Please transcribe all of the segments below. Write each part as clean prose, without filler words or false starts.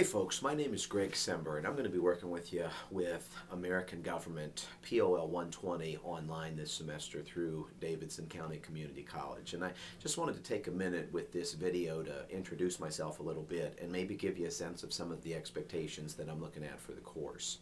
Hey folks, my name is Greg Sember and I'm going to be working with you with American Government POL 120 online this semester through Davidson County Community College. And I just wanted to take a minute with this video to introduce myself a little bit and maybe give you a sense of some of the expectations that I'm looking at for the course.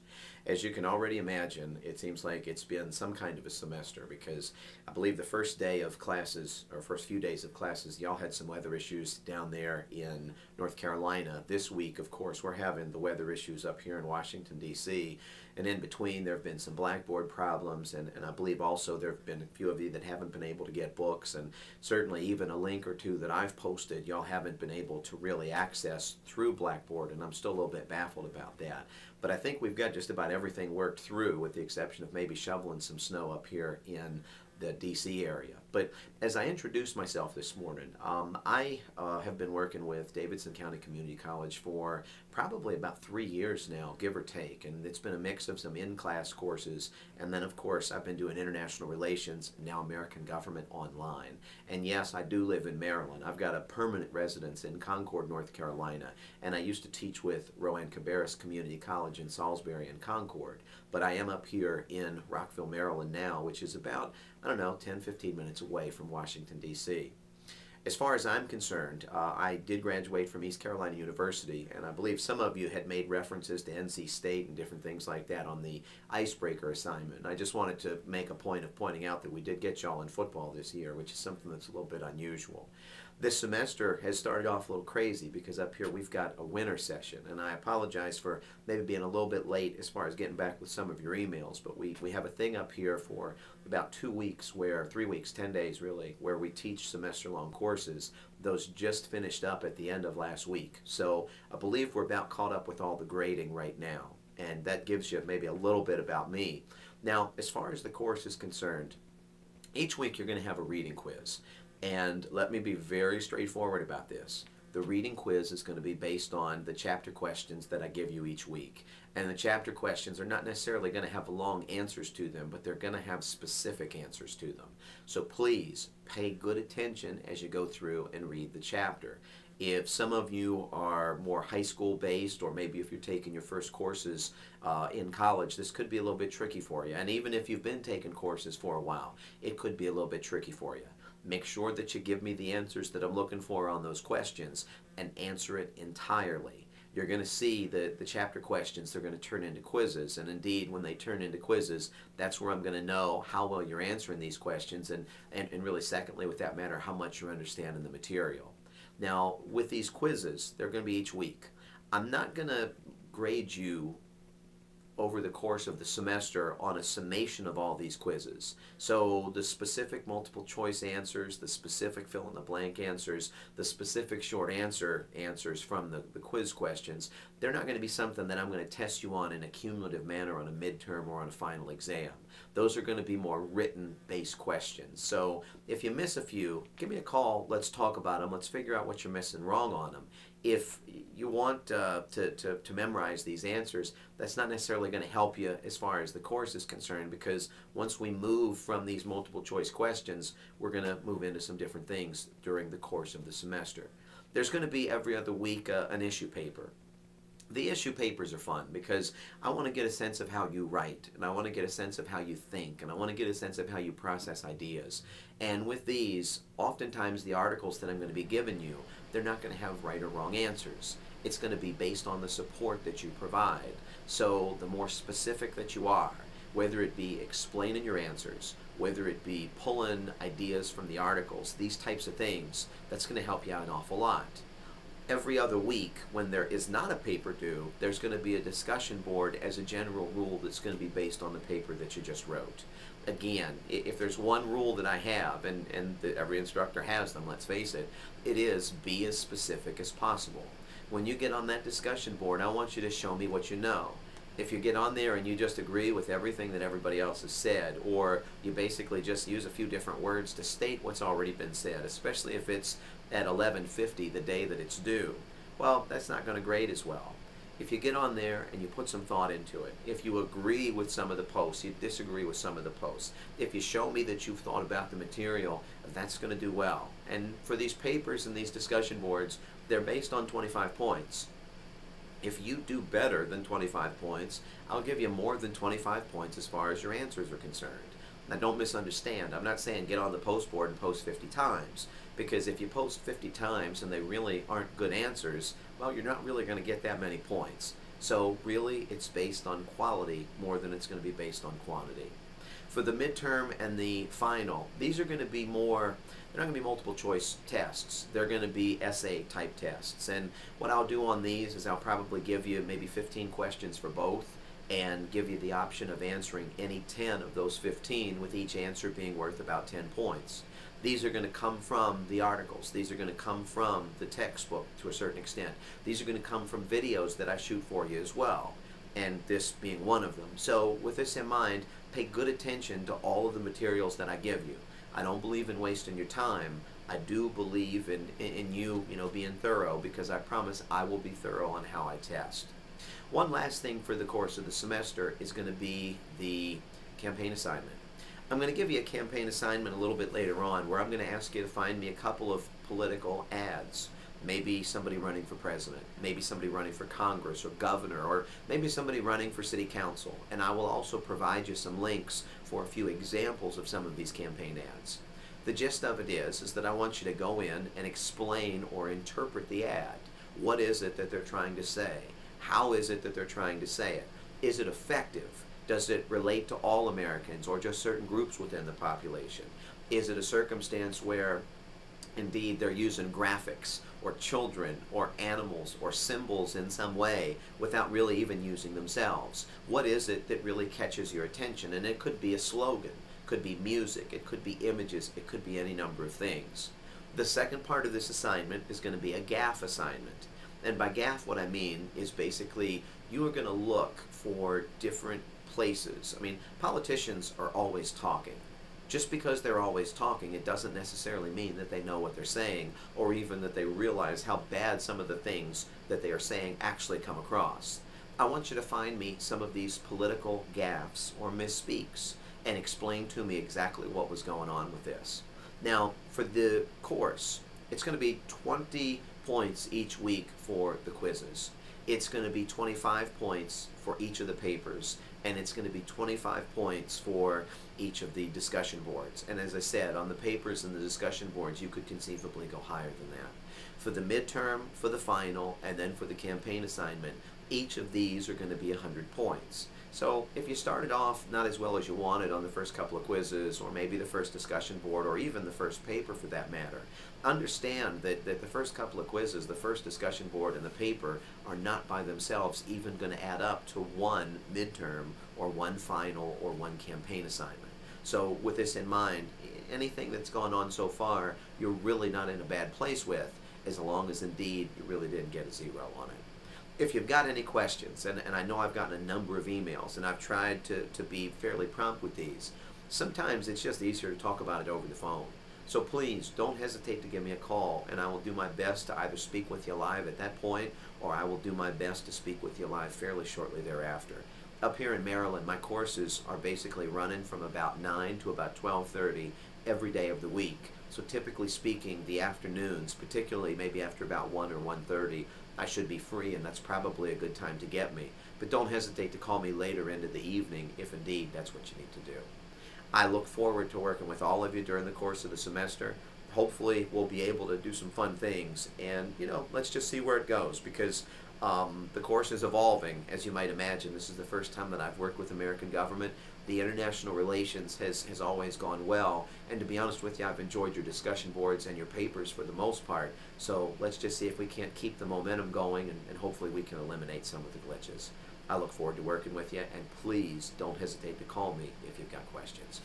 As you can already imagine, it seems like it's been some kind of a semester because I believe the first day of classes, or first few days of classes, y'all had some weather issues down there in North Carolina. This week, of course, we're having the weather issues up here in Washington, D.C. And in between, there have been some blackboard problems, and I believe also there have been a few of you that haven't been able to get books, and certainly even a link or two that I've posted, y'all haven't been able to really access through Blackboard, and I'm still a little bit baffled about that. But I think we've got just about everything worked through, with the exception of maybe shoveling some snow up here in the DC area. But as I introduced myself this morning, I have been working with Davidson County Community College for probably about 3 years now, give or take, and it's been a mix of some in-class courses, and then of course I've been doing international relations, now American Government online. And yes, I do live in Maryland. I've got a permanent residence in Concord, North Carolina, and I used to teach with Rowan Cabarrus Community College in Salisbury and Concord, but I am up here in Rockville, Maryland now, which is about, I don't know, 10-15 minutes away from Washington, D.C. As far as I'm concerned, I did graduate from East Carolina University, and I believe some of you had made references to NC State and different things like that on the icebreaker assignment. I just wanted to make a point of pointing out that we did get y'all in football this year, which is something that's a little bit unusual. This semester has started off a little crazy because up here we've got a winter session, and I apologize for maybe being a little bit late as far as getting back with some of your emails, but we have a thing up here for about 2 weeks, 3 weeks, 10 days really, where we teach semester-long courses. Those just finished up at the end of last week. So I believe we're about caught up with all the grading right now, and that gives you maybe a little bit about me. Now, as far as the course is concerned, each week you're going to have a reading quiz. And let me be very straightforward about this. The reading quiz is going to be based on the chapter questions that I give you each week. And the chapter questions are not necessarily going to have long answers to them, but they're going to have specific answers to them. So please pay good attention as you go through and read the chapter. If some of you are more high school based, or maybe if you're taking your first courses in college, this could be a little bit tricky for you. And even if you've been taking courses for a while, it could be a little bit tricky for you. Make sure that you give me the answers that I'm looking for on those questions and answer it entirely. You're going to see that the chapter questions, they're going to turn into quizzes, and indeed when they turn into quizzes, that's where I'm going to know how well you're answering these questions, and really secondly, with that matter, how much you're understanding the material. Now, with these quizzes, they're going to be each week. I'm not going to grade you over the course of the semester on a summation of all these quizzes. So the specific multiple choice answers, the specific fill in the blank answers, the specific short answers from the quiz questions, they're not going to be something that I'm going to test you on in a cumulative manner on a midterm or on a final exam. Those are going to be more written based questions. So if you miss a few, give me a call, let's talk about them, let's figure out what you're missing wrong on them. If you want to memorize these answers, that's not necessarily going to help you as far as the course is concerned, because once we move from these multiple choice questions, we're going to move into some different things during the course of the semester. There's going to be every other week an issue paper. The issue papers are fun because I want to get a sense of how you write, and I want to get a sense of how you think, and I want to get a sense of how you process ideas. And with these, oftentimes the articles that I'm going to be giving you, they're not going to have right or wrong answers. It's going to be based on the support that you provide. So the more specific that you are, whether it be explaining your answers, whether it be pulling ideas from the articles, these types of things, that's going to help you out an awful lot. Every other week, when there is not a paper due, there's going to be a discussion board as a general rule that's going to be based on the paper that you just wrote. Again, if there's one rule that I have, and every instructor has them, let's face it, it is be as specific as possible. When you get on that discussion board, I want you to show me what you know. If you get on there and you just agree with everything that everybody else has said, or you basically just use a few different words to state what's already been said, especially if it's at 11:50 the day that it's due, well, that's not going to grade as well. If you get on there and you put some thought into it, if you agree with some of the posts, you disagree with some of the posts, if you show me that you've thought about the material, that's going to do well. And for these papers and these discussion boards, they're based on 25 points. If you do better than 25 points, I'll give you more than 25 points as far as your answers are concerned. Now don't misunderstand, I'm not saying get on the post board and post 50 times, because if you post 50 times and they really aren't good answers, well, you're not really going to get that many points. So really it's based on quality more than it's going to be based on quantity. For the midterm and the final, these are going to be more, they're not going to be multiple choice tests. They're going to be essay type tests. And what I'll do on these is I'll probably give you maybe 15 questions for both and give you the option of answering any 10 of those 15, with each answer being worth about 10 points. These are going to come from the articles. These are going to come from the textbook to a certain extent. These are going to come from videos that I shoot for you as well, and this being one of them. So with this in mind, pay good attention to all of the materials that I give you. I don't believe in wasting your time. I do believe in you being thorough, because I promise I will be thorough on how I test. One last thing for the course of the semester is going to be the campaign assignment. I'm going to give you a campaign assignment a little bit later on, where I'm going to ask you to find me a couple of political ads. Maybe somebody running for president, maybe somebody running for Congress or governor, or maybe somebody running for city council. And I will also provide you some links for a few examples of some of these campaign ads. The gist of it is that I want you to go in and explain or interpret the ad. What is it that they're trying to say? How is it that they're trying to say it? Is it effective? Does it relate to all Americans or just certain groups within the population? Is it a circumstance where indeed they're using graphics or children or animals or symbols in some way without really even using themselves? What is it that really catches your attention? And it could be a slogan, could be music, it could be images, it could be any number of things. The second part of this assignment is going to be a GAF assignment. And by GAF, what I mean is basically you are going to look for different places. I mean, politicians are always talking. Just because they're always talking, it doesn't necessarily mean that they know what they're saying, or even that they realize how bad some of the things that they are saying actually come across. I want you to find me some of these political gaffes or misspeaks and explain to me exactly what was going on with this. Now, for the course, it's going to be 20 points each week for the quizzes. It's going to be 25 points for each of the papers, and it's going to be 25 points for each of the discussion boards. And as I said, on the papers and the discussion boards, you could conceivably go higher than that. For the midterm, for the final, and then for the campaign assignment, each of these are going to be 100 points. So if you started off not as well as you wanted on the first couple of quizzes, or maybe the first discussion board, or even the first paper for that matter, understand that the first couple of quizzes, the first discussion board, and the paper are not by themselves even going to add up to one midterm, or one final, or one campaign assignment. So with this in mind, anything that's gone on so far, you're really not in a bad place with, as long as indeed you really didn't get a 0 on it. If you've got any questions, and I know I've gotten a number of emails, and I've tried to be fairly prompt with these, sometimes it's just easier to talk about it over the phone. So please, don't hesitate to give me a call, and I will do my best to either speak with you live at that point, or I will do my best to speak with you live fairly shortly thereafter. Up here in Maryland, my courses are basically running from about 9 to about 12:30 every day of the week. So typically speaking, the afternoons, particularly maybe after about 1 or 1:30, I should be free, and that's probably a good time to get me. But don't hesitate to call me later into the evening if indeed that's what you need to do. I look forward to working with all of you during the course of the semester. Hopefully we'll be able to do some fun things, and let's just see where it goes, because the course is evolving, as you might imagine. This is the first time that I've worked with American government. The international relations has always gone well, and to be honest with you, I've enjoyed your discussion boards and your papers for the most part. So let's just see if we can't keep the momentum going, and hopefully we can eliminate some of the glitches. I look forward to working with you, and please don't hesitate to call me if you've got questions.